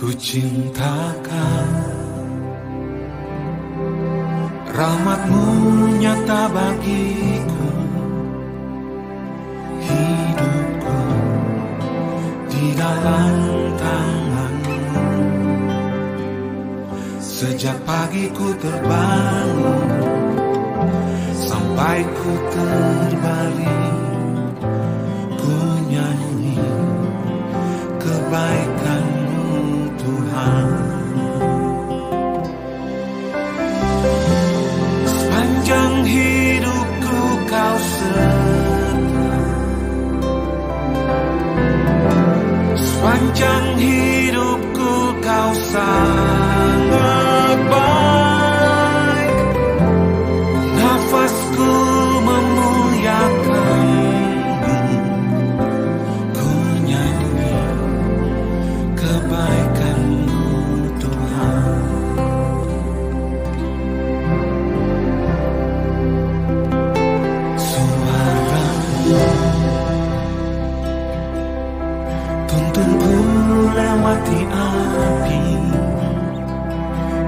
Ku cintakan rahmat-Mu nyata bagiku, hidupku di dalam tangan-Mu. Sejak pagi ku terbangun sampai ku terbaring, ku nyanyi kebaikan-Mu Tuhan. Sepanjang hidupku Kau serta, sepanjang hidupku Kau sangat baik. Nafasku memuliakan-Mu, ku nyanyi kebaikan-Mu Tuhan. Suara-Mu tuntunku lewati api,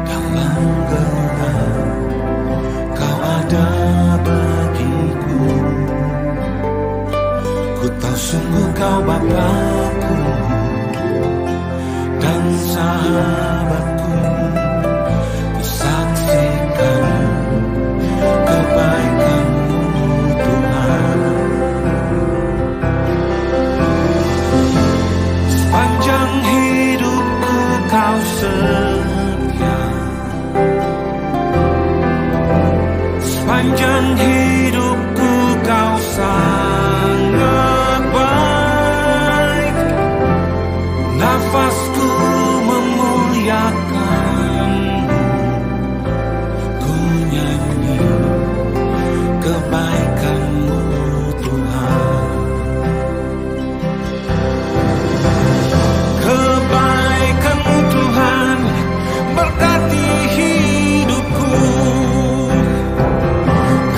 dalam gelap Kau ada bagiku. Ku tahu sungguh Kau Bapa-Ku dan sahabatku. Ku saksikan kebaikan-Mu Tuhan. Sepanjang hidupku Kau setia, sepanjang hidupku Kau sangat baik. Nafasku memuliakan-Mu, ku nyanyi kebaikan-Mu Tuhan. Kebaikan-Mu Tuhan berkati hidupku.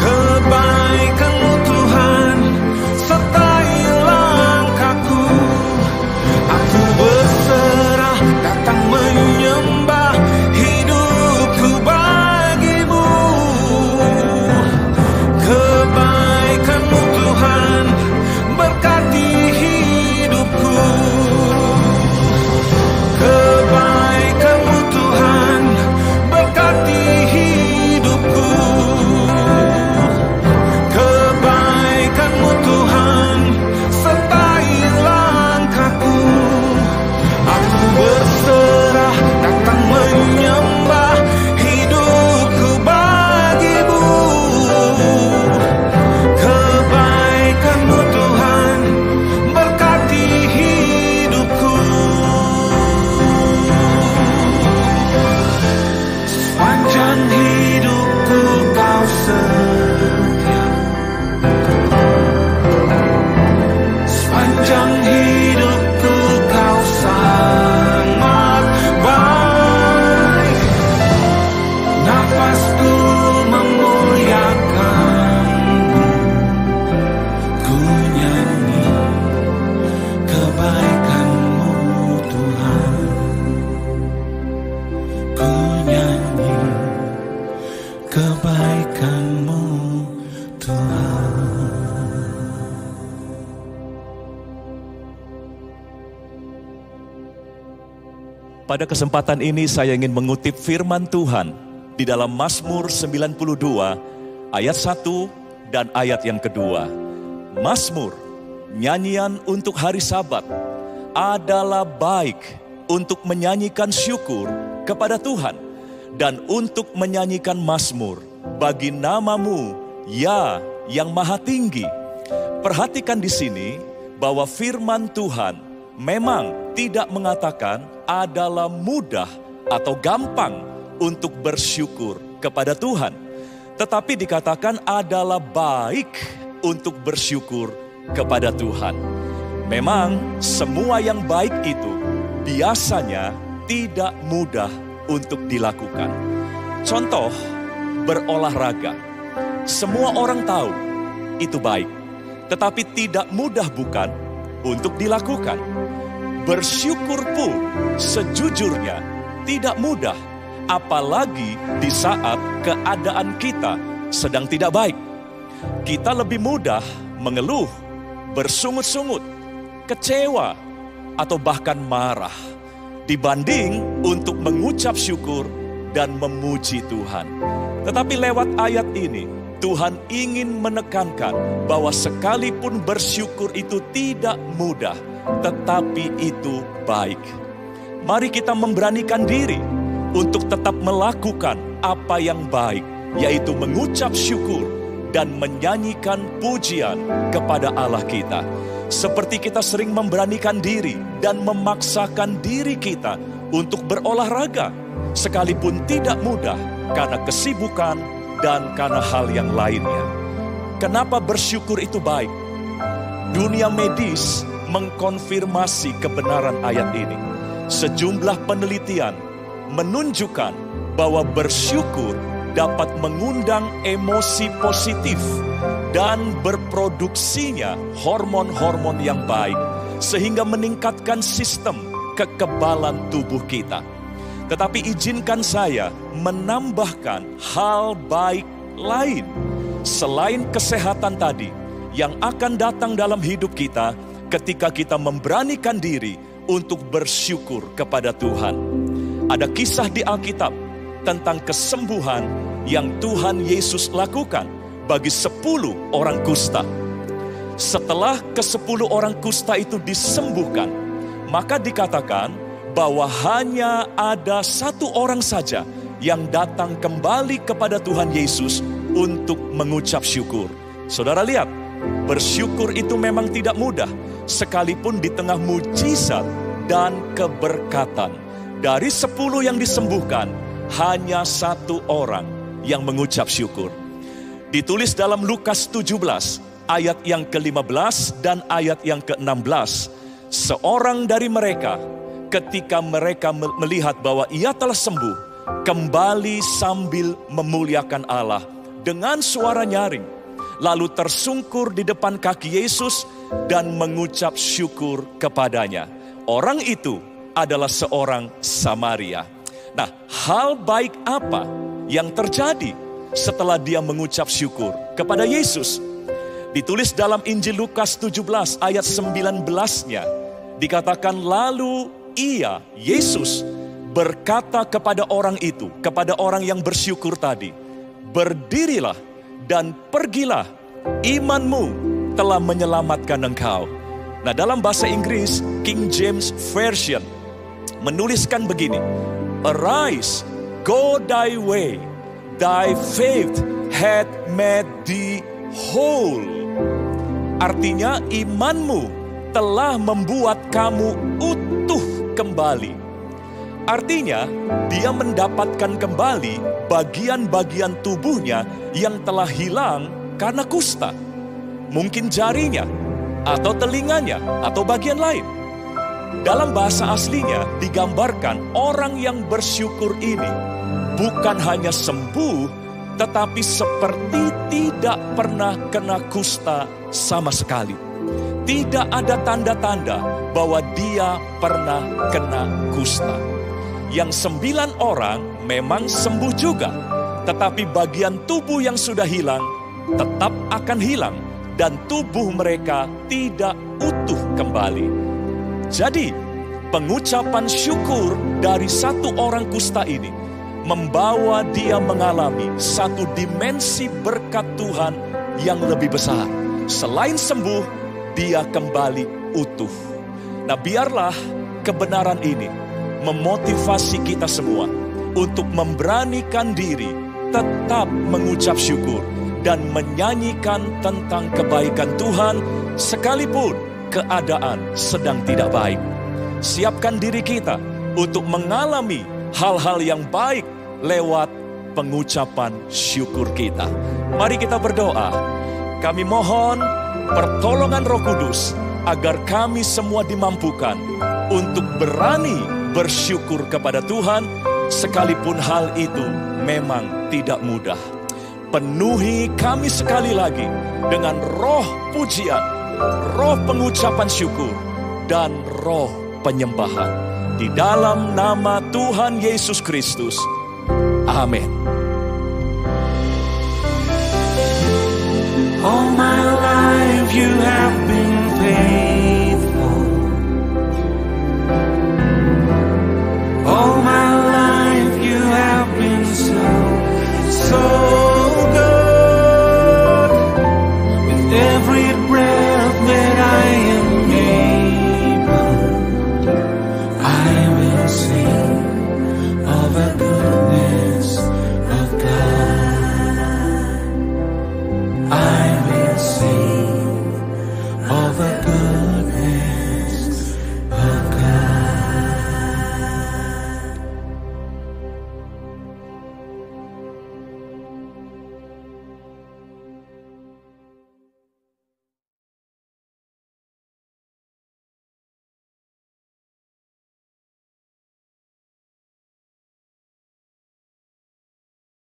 Kebaikan-Mu Tuhan sertai langkahku. Aku berserah datang menyembah, hidupku bagi-Mu. Kebaikan-Mu Tuhan berkati hidupku. Kebaikan-Mu Tuhan berkati hidupku. Kebaikan-Mu Tuhan sertai langkahku. Aku berserah datang menyembah, hidupku bagi-Mu. Kebaikan-Mu Tuhan berkati hidupku. Sepanjang hidupku Kau setia, sepanjang hidupku Kau sangat baik. Nafasku memuliakan-Mu, ku nyanyi kebaikan-Mu Tuhan. Ku nyanyi kebaikan-Mu Tuhan. Pada kesempatan ini saya ingin mengutip firman Tuhan di dalam Mazmur 92 ayat 1 dan ayat yang kedua. Mazmur, nyanyian untuk hari Sabat, adalah baik untuk menyanyikan syukur kepada Tuhan dan untuk menyanyikan mazmur bagi nama-Mu, ya yang maha tinggi. Perhatikan di sini bahwa firman Tuhan memang tidak mengatakan adalah mudah atau gampang untuk bersyukur kepada Tuhan, tetapi dikatakan adalah baik untuk bersyukur kepada Tuhan. Memang semua yang baik itu biasanya tidak mudah untuk dilakukan. Contoh, berolahraga. Semua orang tahu itu baik, tetapi tidak mudah bukan untuk dilakukan. bersyukur pun sejujurnya tidak mudah, apalagi di saat keadaan kita sedang tidak baik. Kita lebih mudah mengeluh, bersungut-sungut, kecewa, atau bahkan marah, dibanding untuk mengucap syukur dan memuji Tuhan. Tetapi lewat ayat ini, Tuhan ingin menekankan bahwa sekalipun bersyukur itu tidak mudah, tetapi itu baik. Mari kita memberanikan diri untuk tetap melakukan apa yang baik, yaitu mengucap syukur dan menyanyikan pujian kepada Allah kita. Seperti kita sering memberanikan diri dan memaksakan diri kita untuk berolahraga, sekalipun tidak mudah karena kesibukan dan karena hal yang lainnya. Kenapa bersyukur itu baik? Dunia medis mengkonfirmasi kebenaran ayat ini. Sejumlah penelitian menunjukkan bahwa bersyukur dapat mengundang emosi positif dan berproduksinya hormon-hormon yang baik, sehingga meningkatkan sistem kekebalan tubuh kita. Tetapi izinkan saya menambahkan hal baik lain selain kesehatan tadi yang akan datang dalam hidup kita ketika kita memberanikan diri untuk bersyukur kepada Tuhan. Ada kisah di Alkitab tentang kesembuhan yang Tuhan Yesus lakukan bagi 10 orang kusta. Setelah ke-10 orang kusta itu disembuhkan, maka dikatakan bahwa hanya ada 1 orang saja yang datang kembali kepada Tuhan Yesus untuk mengucap syukur. Saudara lihat, bersyukur itu memang tidak mudah, sekalipun di tengah mujizat dan keberkatan. Dari 10 yang disembuhkan, hanya 1 orang yang mengucap syukur. Ditulis dalam Lukas 17, ayat yang ke-15 dan ayat yang ke-16. Seorang dari mereka, ketika mereka melihat bahwa ia telah sembuh, kembali sambil memuliakan Allah dengan suara nyaring, lalu tersungkur di depan kaki Yesus dan mengucap syukur kepadanya. Orang itu adalah seorang Samaria. Nah, hal baik apa yang terjadi setelah dia mengucap syukur kepada Yesus? Ditulis dalam Injil Lukas 17 ayat 19-nya. Dikatakan lalu ia, Yesus, berkata kepada orang itu, kepada orang yang bersyukur tadi, berdirilah dan pergilah, imanmu telah menyelamatkan engkau. Nah, dalam bahasa Inggris, King James Version menuliskan begini, arise, go thy way, thy faith hath made thee whole. Artinya, imanmu telah membuat kamu utuh kembali. Artinya, dia mendapatkan kembali bagian-bagian tubuhnya yang telah hilang karena kusta. Mungkin jarinya, atau telinganya, atau bagian lain. Dalam bahasa aslinya digambarkan orang yang bersyukur ini bukan hanya sembuh, tetapi seperti tidak pernah kena kusta sama sekali. Tidak ada tanda-tanda bahwa dia pernah kena kusta. Yang 9 orang memang sembuh juga, tetapi bagian tubuh yang sudah hilang tetap akan hilang dan tubuh mereka tidak utuh kembali. Jadi, pengucapan syukur dari 1 orang kusta ini membawa dia mengalami satu dimensi berkat Tuhan yang lebih besar. Selain sembuh, dia kembali utuh. Nah, biarlah kebenaran ini memotivasi kita semua untuk memberanikan diri tetap mengucap syukur dan menyanyikan tentang kebaikan Tuhan sekalipun keadaan sedang tidak baik. Siapkan diri kita untuk mengalami hal-hal yang baik lewat pengucapan syukur kita. Mari kita berdoa. Kami mohon pertolongan Roh Kudus agar kami semua dimampukan untuk berani bersyukur kepada Tuhan sekalipun hal itu memang tidak mudah. Penuhi kami sekali lagi dengan roh pujian, roh pengucapan syukur, dan roh penyembahan. Di dalam nama Tuhan Yesus Kristus. Amin.